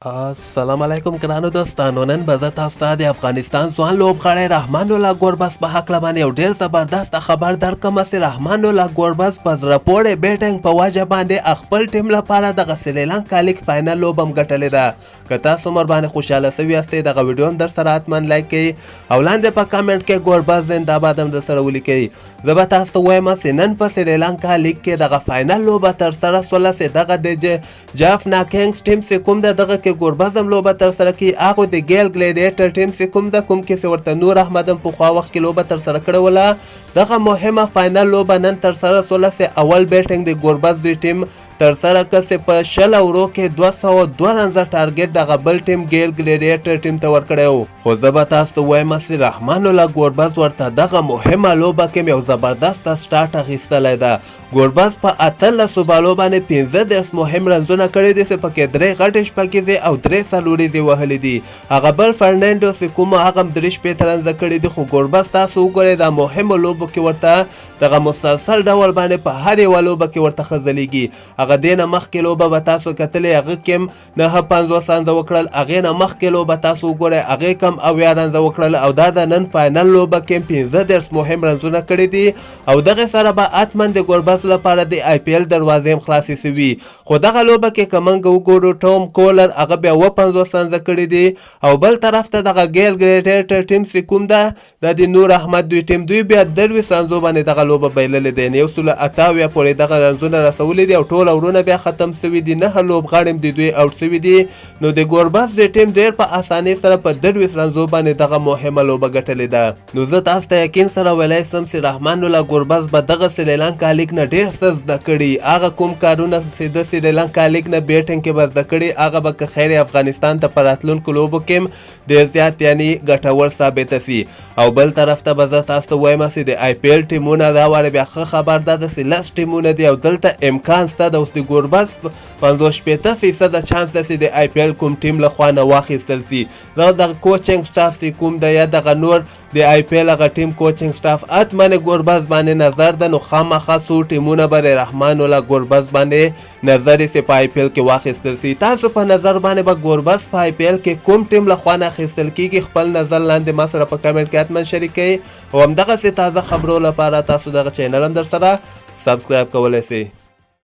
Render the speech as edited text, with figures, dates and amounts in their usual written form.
السلام علیکم ګرانو دوستانو. نن به زه تاسو ته د افغانستان ځوان لوبغاړی رحمان الله ګوربز په هکله باندې یو ډېر زبردست خبر درکړم چې رحمان الله ګوربز په زړه پورې بیټینګ په وجه باندې خپل ټیم لپاره دغه سریلانکا لیګ فاینل لوبه هم ګټلې ده. که تاسو هم ورباندې خوشحاله سوي یاستئ دغه ویډیو هم در سره حتما لایک کړئ او لاندې په کامنټ کې ګوربز زنده‌باد هم در سره ولیکئ. زه به تاسو ته وایم چې نن په سریلانکا لیګ کې دغه فاینل لوبه ترسره شوله چې دغه د جافنا کینګز ټیم چې کوم ده دغه کې ګوربز هم لوبه ترسره کړي. هغو د ګیل ګلیډیټر ټیم چې کوم ده کوم کې چې ورته نور احمد هم پخوا وخت کې لوبه ترسره کړې وله. دغه مهمه فاینل لوبه نن ترسره شوله چې اول بیټینګ د ګوربز دوی ټیم ترسره کړ چې په 20 اورو کې 202 رنزه ټارګټ دغه بل ټیم ګیل ګلیډیټر ټیم ته ورکړی و. خو زه به تاسو ته وایم چې رحمان الله ګوربز ورته دغه مهمه لوبه کې یو زبردسته سټارټ اخیستلی ده. ګوربز په 18 بالو باندې 15 مهم رنزونه کړي دي چې پکې 3 غټې شپږیزې او 3 څلوریزې وهلې دي. هغه بل فرناندو چې کومه هغه هم 3 شپېته رنزه کړي دي. خو ګوربز تاسو وګورئ دا مهمو لوبو کې ورته دغه مسلسل ډول باندې په هر یوه لوبه کې ورته ښه ځلیږي. هغه دې نه مخکې لوبه به تاسو کتلې هغه کې هم 950 رنزه وکړل. هغې نه مخکې لوبه تاسو وګورئ هغې کې هم 80 رنزه وکړل او دا د نن فاینل لوبه کې 15 مهم رنزونه کړي دي او دغه سره به حتما د ګوربز لپاره د آی پی ایل دروازې هم خلاصې سوي. خو دغه لوبه کې که موږ وګورو ټوم کولر هغه بیا 50 رنزه کړي دي او بل طرف ته دغه ګیل ګلیډیټر ټیم چې کوم ده د نور احمد دوی ټیم دوی بیا 23 رنزو باندې دغه لوبه بایللې ده. 188 پورې دغه رنزونه رسولي دي او ټول اورونه بیا ختم سوي دي. 9 لوبغاړي هم د دوی اوټ سوي دي. نو د ګوربز دوی ټیم ډېر په اسانۍ سره په 23 رنزو باندې دغه مهمه لوبه ګټلې ده. نو زه تاسو ته یقین سره ویلی سم چې رحمان الله ګوربز به دغه سریلانکا لیګ نه ډېر څه زده کړي. هغه کوم کارونه چې د سریلانکا لیګ نه بیټینګ کې به زده کړي هغه به که خیر افغانستان ته په راتلونکو لوبو کې هم ډېر زیات یعنې ګټور ثابته سي. او بل طرف ته به زه تاسو ته وایم چې د آی پی ایل ټیمونه دا واره بیا ښه خبر ده چې لس ټیمونه دي او دلته امکان شته د اوس د ګوربز 50% چانس ده چې د آی پی ایل کوم ټیم له خوا نه واخیستل سي. دغه کوچینګ سټاف چې کوم ده یا دغه نور د آی پی ایل هغه ټیم کوچینګ سټاف حتما ګوربز باندې نظر ده. نو خامخا څو ټیمونه به رحمان الله ګوربز باندې نظر یې چې په آی پی ایل کې واخیستل سي. تاسو په نظر باندې به ګوربز په آی پی ایل کې کوم ټیم له خوا نه اخیستل کیږي خپل نظر لاندې ما سره په کمنټ کې حتما شریک کړئ او همدغسې تازه خبرو لپاره تاسو دغه چینل هم در سره سبسکرایب کولی سئ.